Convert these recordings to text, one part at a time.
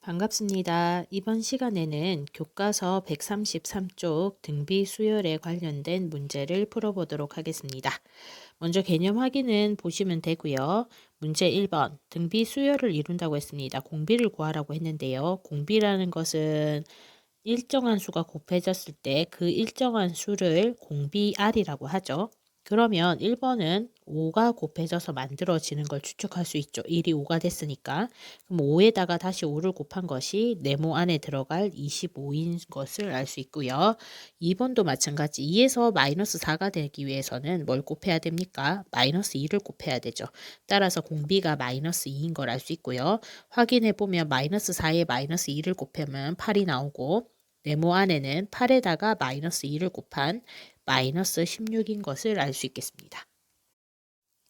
반갑습니다. 이번 시간에는 교과서 133쪽 등비 수열에 관련된 문제를 풀어보도록 하겠습니다. 먼저 개념 확인은 보시면 되고요. 문제 1번 등비 수열을 이룬다고 했습니다. 공비를 구하라고 했는데요. 공비라는 것은 일정한 수가 곱해졌을 때 그 일정한 수를 공비 R이라고 하죠. 그러면 1번은 5가 곱해져서 만들어지는 걸 추측할 수 있죠. 1이 5가 됐으니까. 그럼 5에다가 다시 5를 곱한 것이 네모 안에 들어갈 25인 것을 알 수 있고요. 2번도 마찬가지. 2에서 마이너스 4가 되기 위해서는 뭘 곱해야 됩니까? 마이너스 2를 곱해야 되죠. 따라서 공비가 마이너스 2인 걸 알 수 있고요. 확인해 보면 마이너스 4에 마이너스 2를 곱하면 8이 나오고 네모 안에는 8에다가 마이너스 2를 곱한 마이너스 16인 것을 알 수 있겠습니다.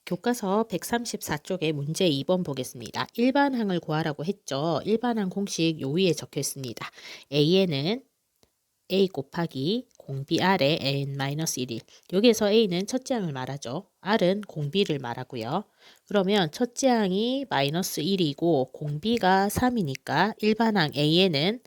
교과서 134쪽의 문제 2번 보겠습니다. 일반항을 구하라고 했죠. 일반항 공식 요 위에 적혀 있습니다. A에는 A 곱하기 공비 R에 n-1일. 여기에서 A는 첫째 항을 말하죠. R은 공비를 말하고요. 그러면 첫째 항이 마이너스 1이고 공비가 3이니까 일반항 A에는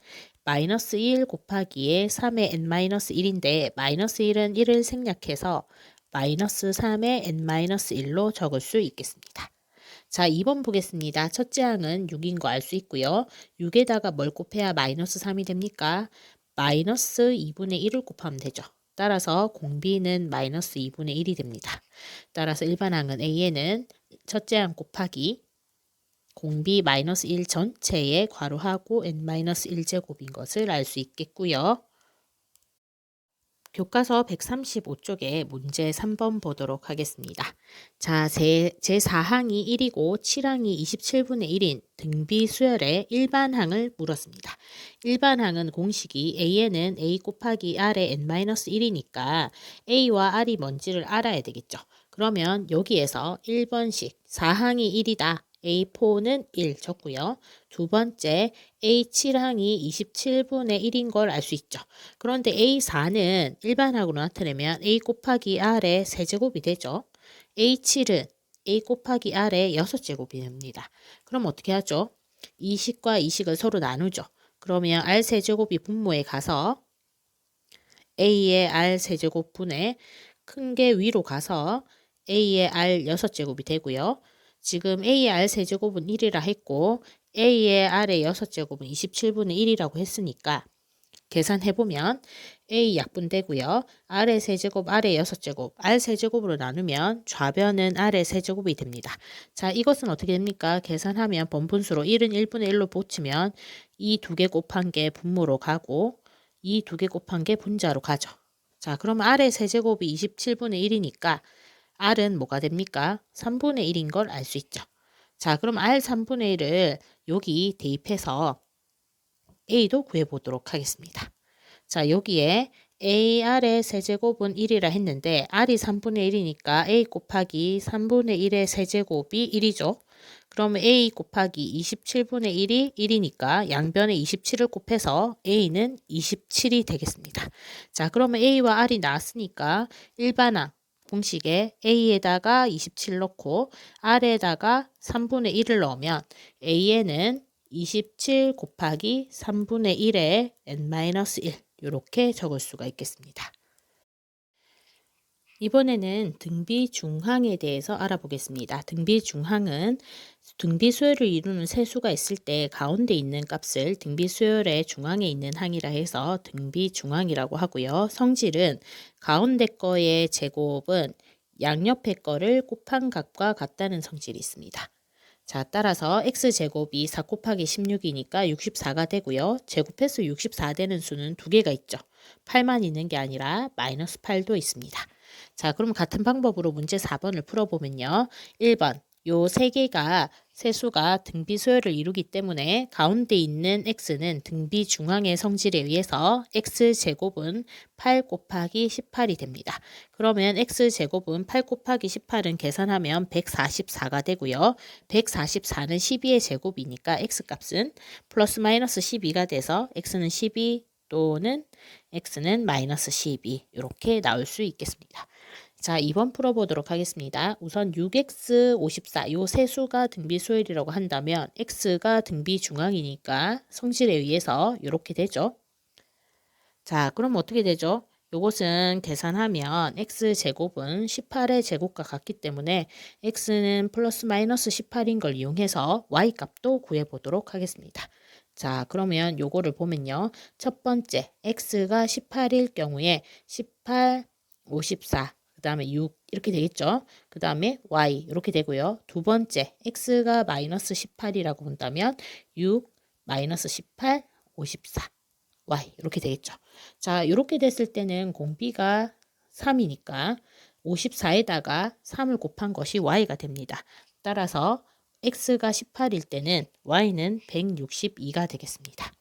마이너스 1 곱하기에 3의 n-1인데 마이너스 1은 1을 생략해서 마이너스 3의 n-1로 적을 수 있겠습니다. 자, 2번 보겠습니다. 첫째 항은 6인 거 알 수 있고요. 6에다가 뭘 곱해야 마이너스 3이 됩니까? 마이너스 2분의 1을 곱하면 되죠. 따라서 공비는 마이너스 2분의 1이 됩니다. 따라서 일반항은 A에는 첫째 항 곱하기 공비 마이너스 1 전체에 괄호하고 n-1제곱인 것을 알 수 있겠고요. 교과서 135쪽에 문제 3번 보도록 하겠습니다. 자, 제4항이 1이고 7항이 27분의 1인 등비 수열의 일반항을 물었습니다. 일반항은 공식이 A에는 A 곱하기 R의 n-1이니까 A와 R이 뭔지를 알아야 되겠죠. 그러면 여기에서 1번씩 4항이 1이다. A4는 1 적고요. 두 번째 A7항이 27분의 1인 걸 알 수 있죠. 그런데 A4는 일반항으로 나타내면 A 곱하기 R의 세제곱이 되죠. A7은 A 곱하기 R의 6제곱이 됩니다. 그럼 어떻게 하죠? 이식과 이식을 서로 나누죠. 그러면 R 세제곱이 분모에 가서 A의 R 세제곱분의 큰 게 위로 가서 A의 R 6제곱이 되고요. 지금 A의 R 세제곱은 1이라 했고 A의 R의 6제곱은 27분의 1이라고 했으니까 계산해보면 A 약분되고요. R의 세제곱, R의 6제곱, R 세제곱으로 나누면 좌변은 R의 세제곱이 됩니다. 자, 이것은 어떻게 됩니까? 계산하면 번분수로 1은 1분의 1로 붙이면 이 두 개 곱한 게 분모로 가고 이 두 개 곱한 게 분자로 가죠. 자, 그럼 R의 세제곱이 27분의 1이니까 R은 뭐가 됩니까? 3분의 1인 걸 알 수 있죠. 자, 그럼 R 3분의 1을 여기 대입해서 A도 구해보도록 하겠습니다. 자, 여기에 AR의 세제곱은 1이라 했는데 R이 3분의 1이니까 A 곱하기 3분의 1의 세제곱이 1이죠. 그러면 A 곱하기 27분의 1이 1이니까 양변에 27을 곱해서 A는 27이 되겠습니다. 자, 그러면 A와 R이 나왔으니까 일반항 공식에 A에다가 27 넣고 R에다가 3분의 1을 넣으면 A에는 27 곱하기 3분의 1에 n-1 이렇게 적을 수가 있겠습니다. 이번에는 등비 중항에 대해서 알아보겠습니다. 등비 중항은 등비 수열을 이루는 세 수가 있을 때 가운데 있는 값을 등비 수열의 중앙에 있는 항이라 해서 등비 중항이라고 하고요. 성질은 가운데 거의 제곱은 양옆의 거를 곱한 값과 같다는 성질이 있습니다. 자, 따라서 x제곱이 4 곱하기 16이니까 64가 되고요. 제곱해서 64 되는 수는 두 개가 있죠. 8만 있는 게 아니라 마이너스 8도 있습니다. 자, 그럼 같은 방법으로 문제 4번을 풀어보면요. 1번, 요 세 개가 세수가 등비 수열을 이루기 때문에 가운데 있는 x는 등비 중앙의 성질에 의해서 x제곱은 8 곱하기 18이 됩니다. 그러면 x제곱은 8 곱하기 18은 계산하면 144가 되고요. 144는 12의 제곱이니까 x값은 플러스 마이너스 12가 돼서 x는 12 또는 x는 마이너스 12 이렇게 나올 수 있겠습니다. 자, 2번 풀어보도록 하겠습니다. 우선 6x, 54, 요 세 수가 등비수열이라고 한다면 x가 등비 중앙이니까 성질에 의해서 이렇게 되죠. 자, 그럼 어떻게 되죠? 요것은 계산하면 x제곱은 18의 제곱과 같기 때문에 x는 플러스 마이너스 18인 걸 이용해서 y값도 구해보도록 하겠습니다. 자, 그러면 요거를 보면요. 첫 번째 x가 18일 경우에 18, 54, 그 다음에 6 이렇게 되겠죠. 그 다음에 y 이렇게 되고요. 두 번째 x가 마이너스 18이라고 본다면 6, 마이너스 18, 54. y 이렇게 되겠죠. 자, 이렇게 됐을 때는 공비가 3이니까 54에다가 3을 곱한 것이 y가 됩니다. 따라서 x가 18일 때는 y는 162가 되겠습니다.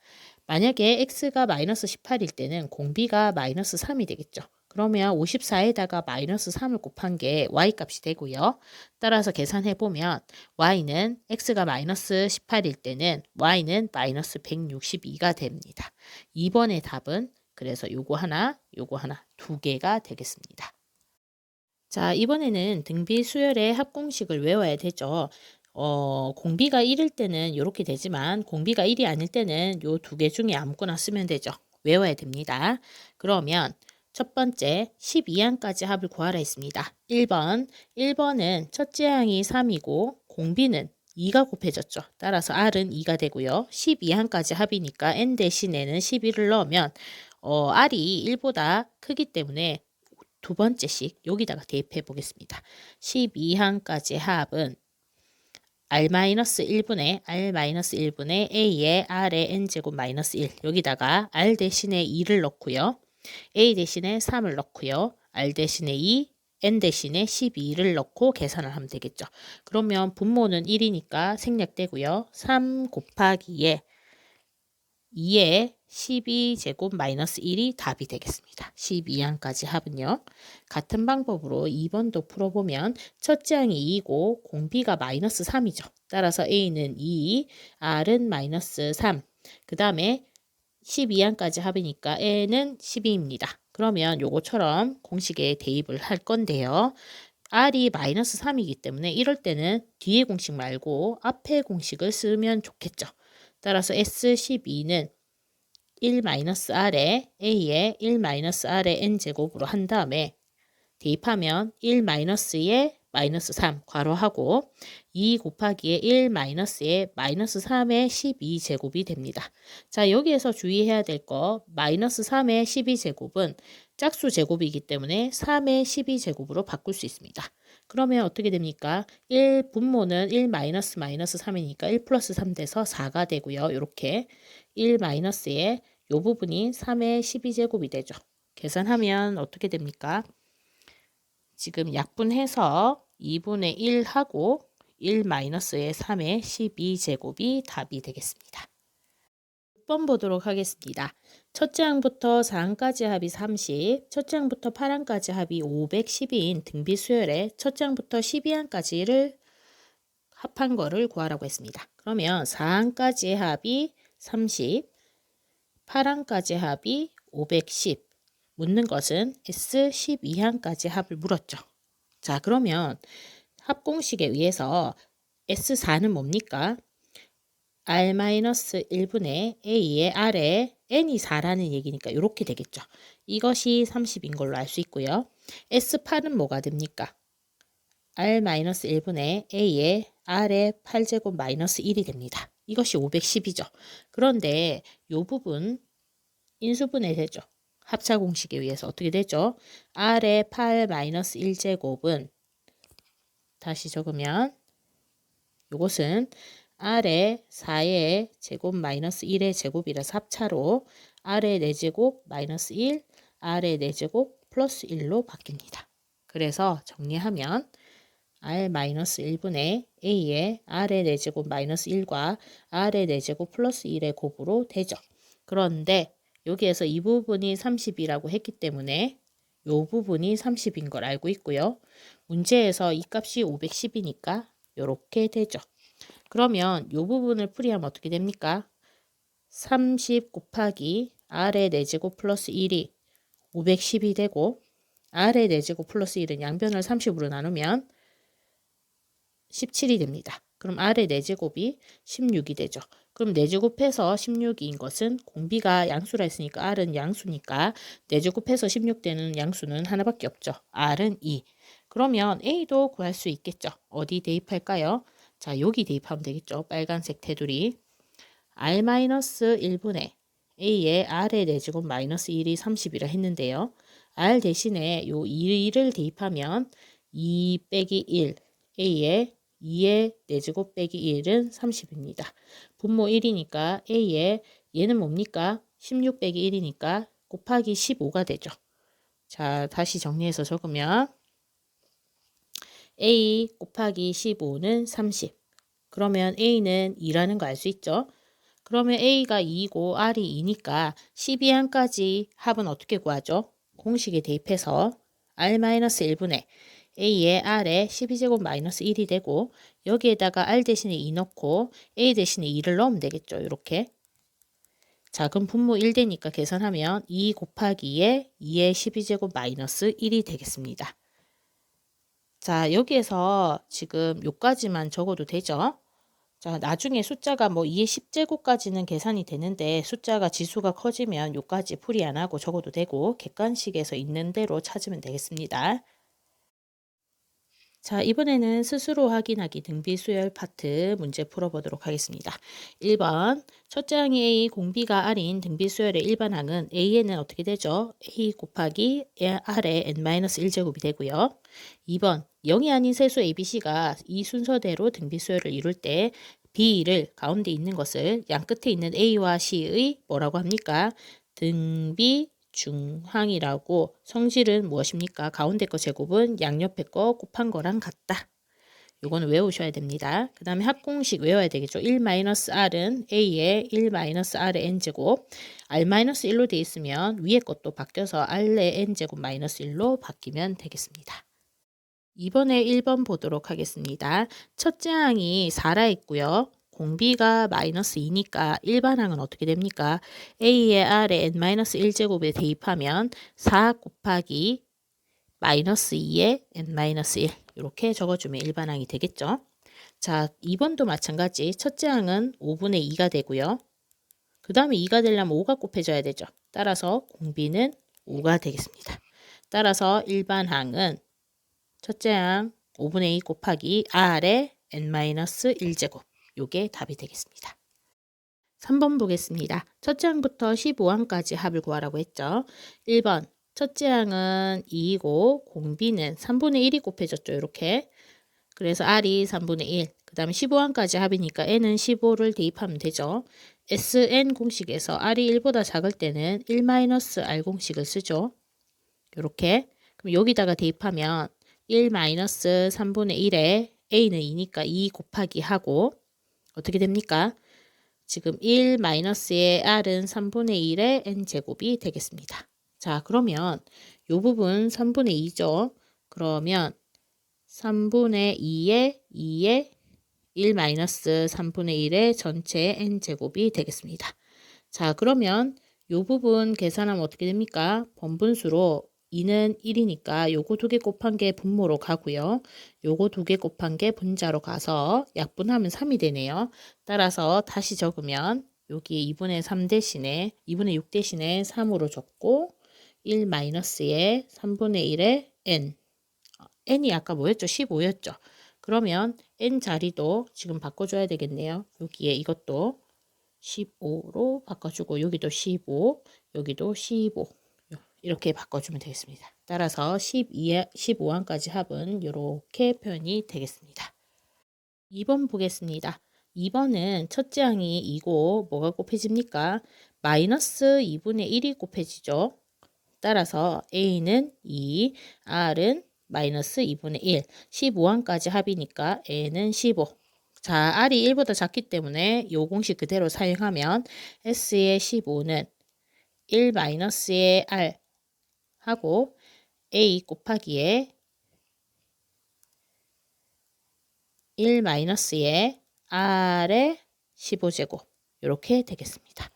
만약에 x가 마이너스 18일 때는 공비가 마이너스 3이 되겠죠. 그러면 54에다가 마이너스 3을 곱한 게 y값이 되고요. 따라서 계산해보면 y는 x가 마이너스 18일 때는 y는 마이너스 162가 됩니다. 2번의 답은 그래서 요거 하나 두 개가 되겠습니다. 자, 이번에는 등비 수열의 합공식을 외워야 되죠. 공비가 1일 때는 이렇게 되지만 공비가 1이 아닐 때는 요 두 개 중에 아무거나 쓰면 되죠. 외워야 됩니다. 그러면 첫 번째 12항까지 합을 구하라 했습니다. 1번은 첫째 항이 3이고 공비는 2가 곱해졌죠. 따라서 R은 2가 되고요. 12항까지 합이니까 N 대신에는 11을 넣으면 R이 1보다 크기 때문에 두 번째씩 여기다가 대입해 보겠습니다. 12항까지 합은 R-1분의 A의 R의 N제곱 마이너스 1 여기다가 R 대신에 2를 넣고요. A 대신에 3을 넣고요. R 대신에 2, N 대신에 12를 넣고 계산을 하면 되겠죠. 그러면 분모는 1이니까 생략되고요. 3 곱하기에 2에 12제곱 마이너스 1이 답이 되겠습니다. 12항까지 합은요. 같은 방법으로 2번도 풀어보면 첫째 항이 2이고 공비가 마이너스 3이죠. 따라서 A는 2, R은 마이너스 3. 그 다음에 12항까지 합이니까 N은 12입니다. 그러면 요거처럼 공식에 대입을 할 건데요. R이 마이너스 3이기 때문에 이럴 때는 뒤에 공식 말고 앞에 공식을 쓰면 좋겠죠. 따라서 S12는 1-R에 A에 1-R의 N제곱으로 한 다음에 대입하면 1-에 마이너스 3 괄호하고 2 곱하기에 1-에 마이너스 3의 12제곱이 됩니다. 자, 여기에서 주의해야 될 거 마이너스 3의 12제곱은 짝수 제곱이기 때문에 3의 12제곱으로 바꿀 수 있습니다. 그러면 어떻게 됩니까? 1 분모는 1-3이니까 1 플러스 3 돼서 4가 되고요. 이렇게 1-에 요 부분이 3의 12제곱이 되죠. 계산하면 어떻게 됩니까? 지금 약분해서 2분의 1 하고 1-의 3의 12제곱이 답이 되겠습니다. 6번 보도록 하겠습니다. 첫째 항부터 4항까지 합이 30, 첫째 항부터 8항까지 합이 510인 등비수열의 첫째 항부터 12항까지를 합한 거를 구하라고 했습니다. 그러면 4항까지 합이 30, 8항까지 합이 510, 묻는 것은 S12항까지 합을 물었죠. 자, 그러면 합공식에 의해서 S4는 뭡니까? R-1분의 A의 R에 N이 4라는 얘기니까 이렇게 되겠죠. 이것이 30인 걸로 알 수 있고요. S8은 뭐가 됩니까? R-1분의 A의 R의 8제곱 마이너스 1이 됩니다. 이것이 510이죠. 그런데 이 부분 인수분해 되죠. 합차 공식에 의해서 어떻게 되죠? R의 8 마이너스 1제곱은 다시 적으면 이것은 R의 4의 제곱 마이너스 1의 제곱이라서 합차로 R의 4제곱 마이너스 1, R의 4제곱 플러스 1로 바뀝니다. 그래서 정리하면 R-1분의 A의 R의 4제곱 마이너스 1과 R의 4제곱 플러스 1의 곱으로 되죠. 그런데 여기에서 이 부분이 30이라고 했기 때문에 이 부분이 30인 걸 알고 있고요. 문제에서 이 값이 510이니까 이렇게 되죠. 그러면 이 부분을 풀이하면 어떻게 됩니까? 30 곱하기 R의 4제곱 플러스 1이 510이 되고 R의 4제곱 플러스 1은 양변을 30으로 나누면 17이 됩니다. 그럼 R의 4제곱이 16이 되죠. 그럼 4제곱해서 16인 것은 공비가 양수라 했으니까 R은 양수니까 4제곱해서 16 되는 양수는 하나밖에 없죠. R은 2. 그러면 A도 구할 수 있겠죠. 어디 대입할까요? 자, 여기 대입하면 되겠죠. 빨간색 테두리. R-1분의 A의 R의 4제곱 마이너스 1이 30이라 했는데요. R 대신에 요 2를 대입하면 2 빼기 1, A의 2의 4제곱 빼기 1은 30입니다. 분모 1이니까 A의 얘는 뭡니까? 16 빼기 1이니까 곱하기 15가 되죠. 자, 다시 정리해서 적으면 A 곱하기 15는 30. 그러면 A는 2라는 거 알 수 있죠? 그러면 A가 2이고 R이 2니까 12항까지 합은 어떻게 구하죠? 공식에 대입해서 R-1분의 A의 R에 12제곱 마이너스 1이 되고 여기에다가 R 대신에 2 넣고 A 대신에 2를 넣으면 되겠죠. 이렇게. 자, 그럼 분모 1 되니까 계산하면 2 곱하기에 2의 12제곱 마이너스 1이 되겠습니다. 자, 여기에서 지금 요까지만 적어도 되죠? 자, 나중에 숫자가 뭐 2의 10제곱까지는 계산이 되는데 숫자가 지수가 커지면 요까지 풀이 안 하고 적어도 되고 객관식에서 있는 대로 찾으면 되겠습니다. 자, 이번에는 스스로 확인하기 등비수열 파트 문제 풀어보도록 하겠습니다. 1번 첫째 항이 A, 공비가 R인 등비수열의 일반항은 A에는 어떻게 되죠? A 곱하기 R의 n-1제곱이 되고요. 2번 0이 아닌 세수 ABC가 이 순서대로 등비수열을 이룰 때 B를 가운데 있는 것을 양 끝에 있는 A와 C의 뭐라고 합니까? 등비 중항이라고. 성질은 무엇입니까? 가운데 거 제곱은 양옆에 거 곱한 거랑 같다. 요거는 외우셔야 됩니다. 그 다음에 합공식 외워야 되겠죠. 1-R은 A의 1-R의 N제곱 R-1로 되어 있으면 위에 것도 바뀌어서 R의 N제곱 마이너스 1로 바뀌면 되겠습니다. 이번에 1번 보도록 하겠습니다. 첫째 항이 4라 있고요. 공비가 마이너스 2니까 일반항은 어떻게 됩니까? A의 R에 n-1제곱에 대입하면 4 곱하기 마이너스 2의 n-1 이렇게 적어주면 일반항이 되겠죠. 자, 2번도 마찬가지. 첫째 항은 5분의 2가 되고요. 그 다음에 2가 되려면 5가 곱해져야 되죠. 따라서 공비는 5가 되겠습니다. 따라서 일반항은 첫째 항 5분의 2 곱하기 R의 n-1제곱. 요게 답이 되겠습니다. 3번 보겠습니다. 첫째 항부터 15항까지 합을 구하라고 했죠. 1번 첫째 항은 2이고 공비는 3분의 1이 곱해졌죠. 이렇게. 그래서 R이 3분의 1. 그 다음에 15항까지 합이니까 N은 15를 대입하면 되죠. SN 공식에서 R이 1보다 작을 때는 1-R 공식을 쓰죠. 이렇게. 그럼 여기다가 대입하면 1-3분의 1에 A는 2니까 2 곱하기 하고 어떻게 됩니까? 지금 1-의 R은 3분의 1의 N제곱이 되겠습니다. 자, 그러면 이 부분 3분의 2죠. 그러면 3분의 2의 1-3분의 1의 전체 N제곱이 되겠습니다. 자, 그러면 이 부분 계산하면 어떻게 됩니까? 번분수로 2는 1이니까 요거 2개 곱한 게 분모로 가고요. 요거 2개 곱한 게 분자로 가서 약분하면 3이 되네요. 따라서 다시 적으면 여기 2분의 3 대신에 2분의 6 대신에 3으로 적고 1-의 3분의 1의 n. n이 아까 뭐였죠? 15였죠. 그러면 n 자리도 지금 바꿔줘야 되겠네요. 여기에 이것도 15로 바꿔주고 여기도 15, 여기도 15 이렇게 바꿔주면 되겠습니다. 따라서 15항까지 합은 이렇게 표현이 되겠습니다. 2번 보겠습니다. 2번은 첫째 항이 2고 뭐가 곱해집니까? 마이너스 2분의 1이 곱해지죠. 따라서 A는 2, R은 마이너스 2분의 1, 15항까지 합이니까 N은 15. 자, R이 1보다 작기 때문에 이 공식 그대로 사용하면 S의 15는 1-의 R 하고 A 곱하기에 1-의 R의 15제곱 이렇게 되겠습니다.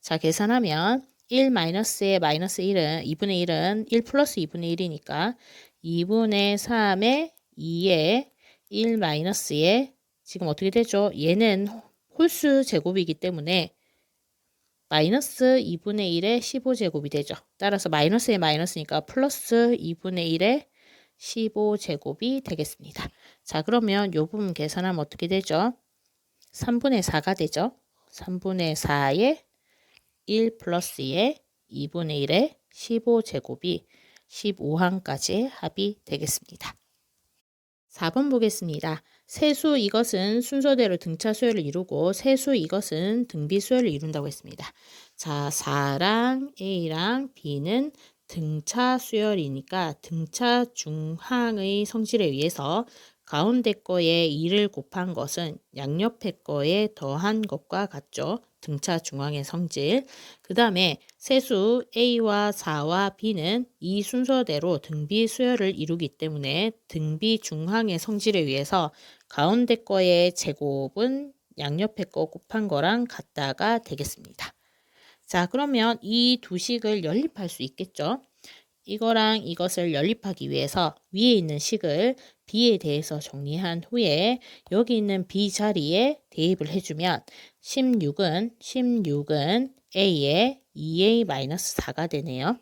자, 계산하면 1 마이너스의 마이너스 1은 2분의 1은 1 플러스 2분의 1이니까 2분의 3의 2의 1 마이너스의 지금 어떻게 되죠? 얘는 홀수 제곱이기 때문에 마이너스 2분의 1의 15제곱이 되죠. 따라서 마이너스의 마이너스니까 플러스 2분의 1의 15제곱이 되겠습니다. 자, 그러면 요 부분 계산하면 어떻게 되죠? 3분의 4가 되죠. 3분의 4의 1 플러스 2의 2분의 1의 15제곱이 15항까지 합이 되겠습니다. 4번 보겠습니다. 세수 이것은 순서대로 등차 수열을 이루고 세수 이것은 등비 수열을 이룬다고 했습니다. 자, 4랑 A랑 B는 등차 수열이니까 등차 중항의 성질에 의해서 가운데 거에 2를 곱한 것은 양옆에 거에 더한 것과 같죠. 등차 중항의 성질. 그 다음에 세수 A와 4와 B는 이 순서대로 등비 수열을 이루기 때문에 등비 중항의 성질에 의해서 가운데 거의 제곱은 양옆에 거 곱한 거랑 같다가 되겠습니다. 자, 그러면 이 두 식을 연립할 수 있겠죠? 이거랑 이것을 연립하기 위해서 위에 있는 식을 B에 대해서 정리한 후에 여기 있는 B 자리에 대입을 해주면 16은 A의 2A-4가 되네요.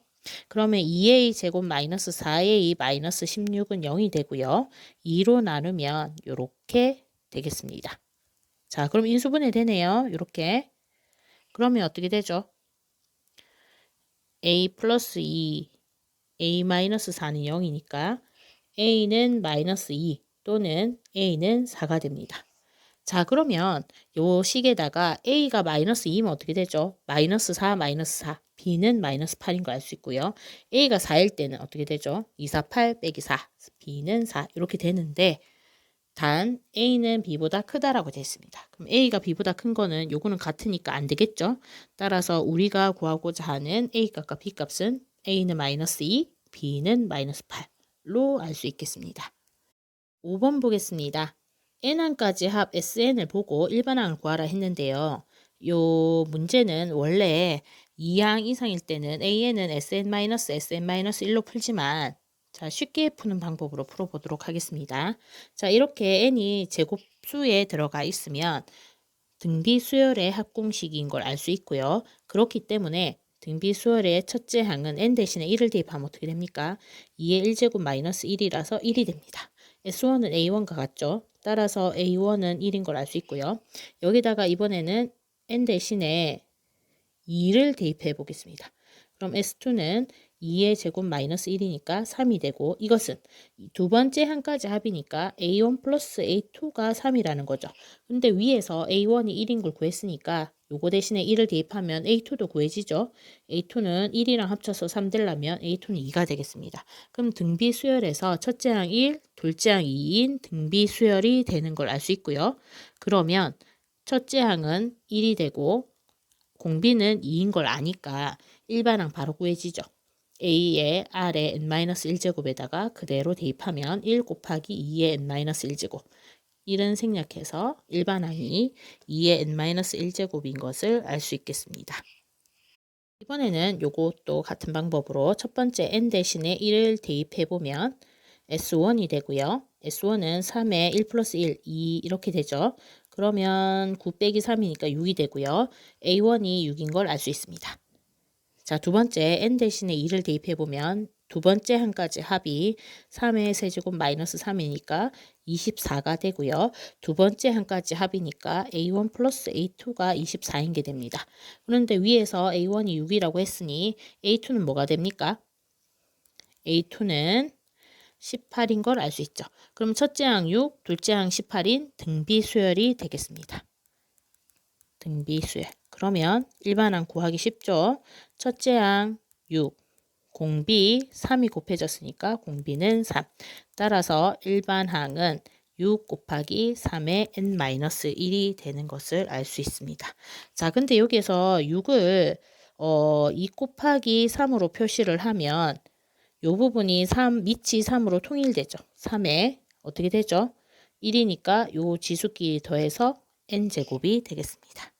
그러면 2A 제곱 마이너스 4A 마이너스 16은 0이 되고요. 2로 나누면 이렇게 되겠습니다. 자, 그럼 인수분해 되네요. 이렇게. 그러면 어떻게 되죠? A 플러스 2, A 마이너스 4는 0이니까 A는 마이너스 2 또는 A는 4가 됩니다. 자, 그러면 요 식에다가 A가 마이너스 2면 어떻게 되죠? 마이너스 4, 마이너스 4. B는 마이너스 8인 거 알 수 있고요. A가 4일 때는 어떻게 되죠? 2, 4, 8 빼기 4. B는 4. 이렇게 되는데 단 A는 B보다 크다라고 되어 있습니다. 그럼 A가 B보다 큰 거는 요거는 같으니까 안 되겠죠? 따라서 우리가 구하고자 하는 A 값과 B 값은 A는 마이너스 2, B는 마이너스 8로 알 수 있겠습니다. 5번 보겠습니다. N항까지 합 SN을 보고 일반항을 구하라 했는데요. 요 문제는 원래 2항 이상일 때는 AN은 SN-SN-1로 풀지만 자, 쉽게 푸는 방법으로 풀어보도록 하겠습니다. 자, 이렇게 N이 제곱수에 들어가 있으면 등비 수열의 합공식인 걸 알 수 있고요. 그렇기 때문에 등비 수열의 첫째 항은 N 대신에 1을 대입하면 어떻게 됩니까? 2의 1제곱 마이너스 1이라서 1이 됩니다. S1은 A1과 같죠? 따라서 A1은 1인 걸 알 수 있고요. 여기다가 이번에는 N 대신에 2를 대입해 보겠습니다. 그럼 S2는 2의 제곱 마이너스 1이니까 3이 되고 이것은 두 번째 항까지 합이니까 A1 플러스 A2가 3이라는 거죠. 근데 위에서 A1이 1인 걸 구했으니까 요거 대신에 1을 대입하면 A2도 구해지죠. A2는 1이랑 합쳐서 3 되려면 A2는 2가 되겠습니다. 그럼 등비 수열에서 첫째 항 1, 둘째 항 2인 등비 수열이 되는 걸 알 수 있고요. 그러면 첫째 항은 1이 되고 공비는 2인 걸 아니까 일반항 바로 구해지죠. A의 R의 n-1제곱에다가 그대로 대입하면 1 곱하기 2의 n-1제곱 1은 생략해서 일반항이 2의 n-1제곱인 것을 알 수 있겠습니다. 이번에는 요것도 같은 방법으로 첫 번째 n 대신에 1을 대입해보면 S1이 되고요. S1은 3의 1 플러스 1, 2 이렇게 되죠. 그러면 9 빼기 3이니까 6이 되고요. A1이 6인 걸 알 수 있습니다. 자, 두 번째 n 대신에 2를 대입해보면 두 번째 항까지 합이 3의 세제곱 마이너스 3이니까 24가 되고요. 두 번째 항까지 합이니까 A1 플러스 A2가 24인 게 됩니다. 그런데 위에서 A1이 6이라고 했으니 A2는 뭐가 됩니까? A2는 18인 걸 알 수 있죠. 그럼 첫째 항 6, 둘째 항 18인 등비 수열이 되겠습니다. 등비 수열. 그러면 일반항 구하기 쉽죠. 첫째 항 6, 공비 3이 곱해졌으니까 공비는 3. 따라서 일반항은 6 곱하기 3의 n-1이 되는 것을 알 수 있습니다. 자, 근데 여기에서 6을 2 곱하기 3으로 표시를 하면 이 부분이 3, 밑이 3으로 통일되죠. 3에 어떻게 되죠? 1이니까 요 지수끼리 더해서 n제곱이 되겠습니다.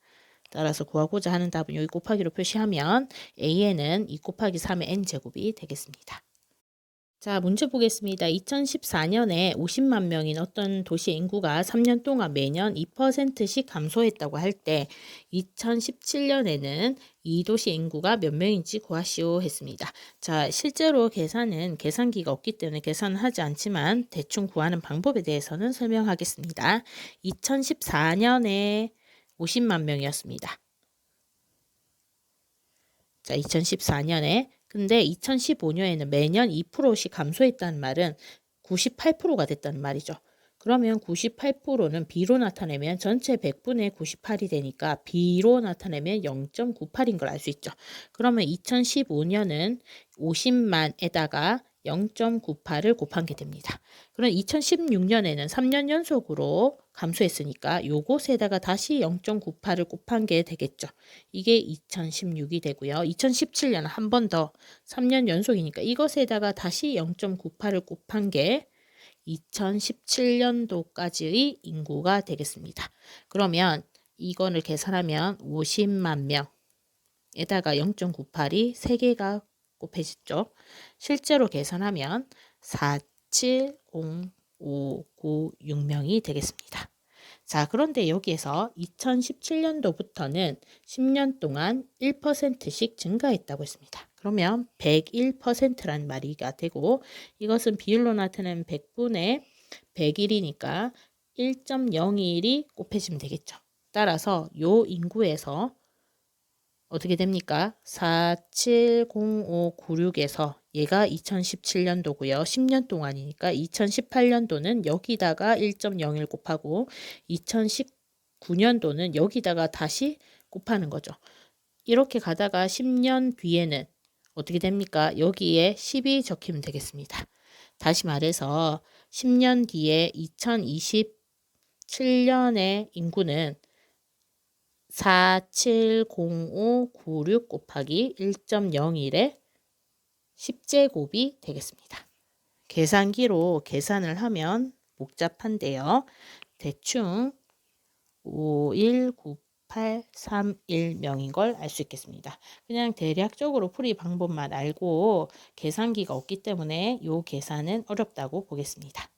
따라서 구하고자 하는 답은 여기 곱하기로 표시하면 A에는 2 곱하기 3의 n제곱이 되겠습니다. 자, 문제 보겠습니다. 2014년에 50만 명인 어떤 도시의 인구가 3년 동안 매년 2%씩 감소했다고 할 때 2017년에는 이 도시 인구가 몇 명인지 구하시오 했습니다. 자, 실제로 계산은 계산기가 없기 때문에 계산은 하지 않지만 대충 구하는 방법에 대해서는 설명하겠습니다. 2014년에 50만 명이었습니다. 자, 2014년에 근데 2015년에는 매년 2%씩 감소했다는 말은 98%가 됐다는 말이죠. 그러면 98%는 B로 나타내면 전체 100분의 98이 되니까 B로 나타내면 0.98인 걸 알 수 있죠. 그러면 2015년은 50만에다가 0.98을 곱한 게 됩니다. 그럼 2016년에는 3년 연속으로 감소했으니까 요것에다가 다시 0.98을 곱한 게 되겠죠. 이게 2016이 되고요. 2017년은 한 번 더 3년 연속이니까 이것에다가 다시 0.98을 곱한 게 2017년도까지의 인구가 되겠습니다. 그러면 이거를 계산하면 50만 명에다가 0.98이 3개가 곱해졌죠. 실제로 계산하면 470,596명이 되겠습니다. 자, 그런데 여기에서 2017년도부터는 10년 동안 1%씩 증가했다고 했습니다. 그러면 101%라는 말이가 되고 이것은 비율로 나타내는 100분의 100일이니까 1.01이 곱해지면 되겠죠. 따라서 요 인구에서 어떻게 됩니까? 470596에서 얘가 2017년도고요. 10년 동안이니까 2018년도는 여기다가 1.01 곱하고 2019년도는 여기다가 다시 곱하는 거죠. 이렇게 가다가 10년 뒤에는 어떻게 됩니까? 여기에 10이 적히면 되겠습니다. 다시 말해서 10년 뒤에 2027년의 인구는 470596 곱하기 1.01의 10제곱이 되겠습니다. 계산기로 계산을 하면 복잡한데요. 대충 519,831명인 걸 알 수 있겠습니다. 그냥 대략적으로 풀이 방법만 알고 계산기가 없기 때문에 이 계산은 어렵다고 보겠습니다.